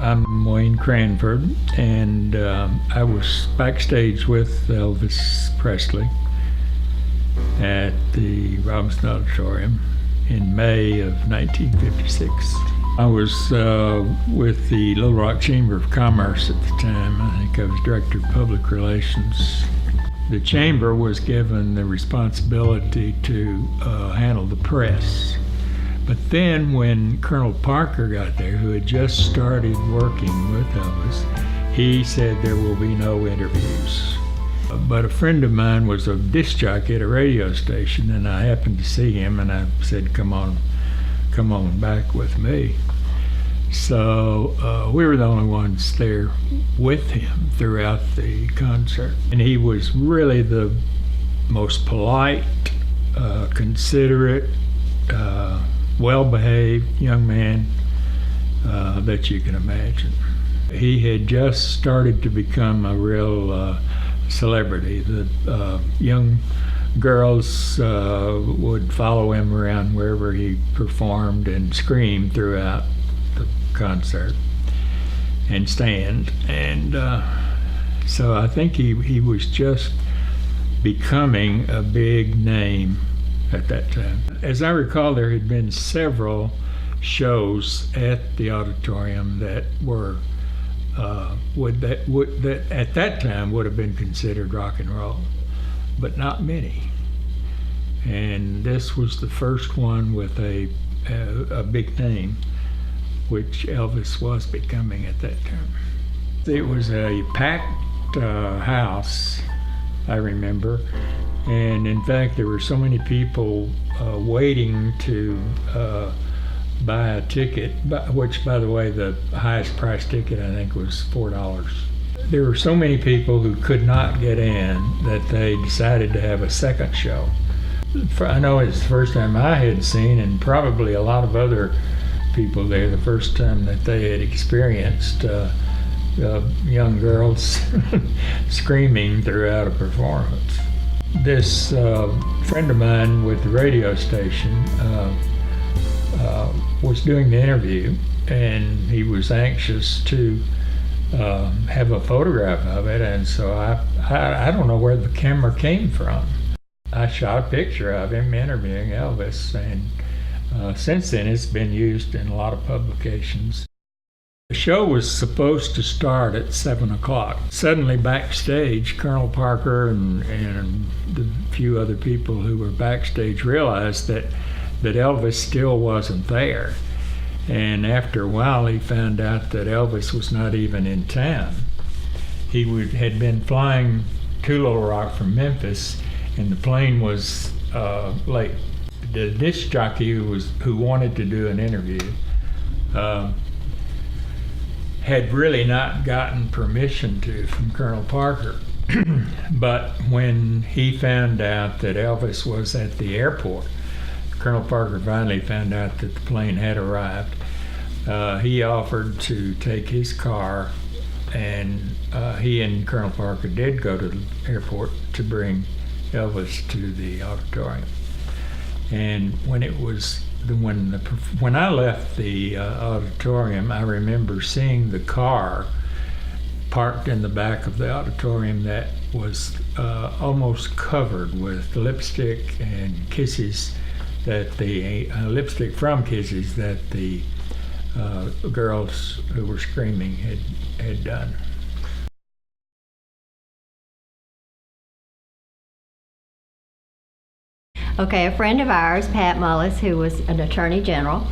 I'm Wayne Cranford, and I was backstage with Elvis Presley at the Robinson Auditorium in May of 1956. I was with the Little Rock Chamber of Commerce at the time. I think I was Director of Public Relations. The Chamber was given the responsibility to handle the press. But then when Colonel Parker got there, who had just started working with Elvis, he said there will be no interviews. But a friend of mine was a disc jockey at a radio station, and I happened to see him, and I said, come on back with me. So we were the only ones there with him throughout the concert. And he was really the most polite, considerate, well-behaved young man that you can imagine. He had just started to become a real celebrity. The young girls would follow him around wherever he performed and scream throughout the concert and stand. And so I think he was just becoming a big name at that time. As I recall, there had been several shows at the auditorium that were that at that time would have been considered rock and roll, but not many. And this was the first one with a big name, which Elvis was becoming at that time. It was a packed house, I remember. And in fact, there were so many people waiting to buy a ticket, which, by the way, the highest price ticket I think was $4. There were so many people who could not get in that they decided to have a second show. I know it's the first time I had seen, and probably a lot of other people there, the first time that they had experienced young girls screaming throughout a performance. This friend of mine with the radio station was doing the interview, and he was anxious to have a photograph of it, and so I don't know where the camera came from. I shot a picture of him interviewing Elvis, and since then it's been used in a lot of publications. The show was supposed to start at 7 o'clock. Suddenly backstage, Colonel Parker and the few other people who were backstage realized that Elvis still wasn't there. And after a while, he found out that Elvis was not even in town. He had been flying to Little Rock from Memphis, and the plane was late. The disc jockey who wanted to do an interview had really not gotten permission to from Colonel Parker. But when he found out that Elvis was at the airport, Colonel Parker finally found out that the plane had arrived. He offered to take his car, and he and Colonel Parker did go to the airport to bring Elvis to the auditorium. And when I left the auditorium, I remember seeing the car parked in the back of the auditorium that was almost covered with lipstick and kisses, that the lipstick from kisses that the girls who were screaming had done. Okay, a friend of ours, Pat Mullis, who was an attorney general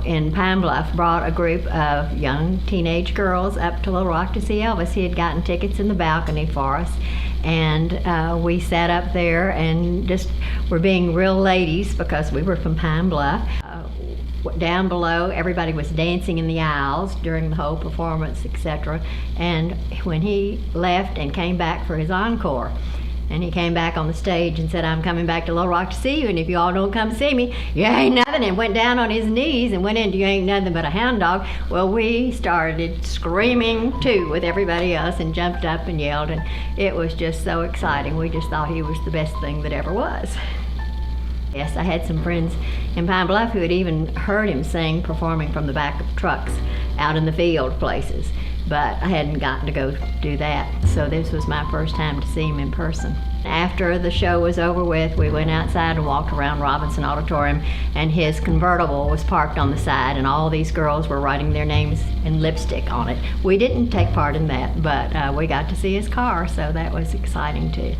in Pine Bluff, brought a group of young teenage girls up to Little Rock to see Elvis. He had gotten tickets in the balcony for us, and we sat up there and just were being real ladies because we were from Pine Bluff. Down below, everybody was dancing in the aisles during the whole performance, etc. And when he left and came back for his encore, and he came back on the stage and said, "I'm coming back to Little Rock to see you, and if you all don't come see me, you ain't nothing," and went down on his knees and went into "You ain't nothing but a hound dog." Well, we started screaming too with everybody else and jumped up and yelled, and it was just so exciting. We just thought he was the best thing that ever was. Yes, I had some friends in Pine Bluff who had even heard him sing, performing from the back of trucks out in the field places, but I hadn't gotten to go do that. So this was my first time to see him in person. After the show was over with, we went outside and walked around Robinson Auditorium, and his convertible was parked on the side, and all these girls were writing their names in lipstick on it. We didn't take part in that, but we got to see his car, so that was exciting too.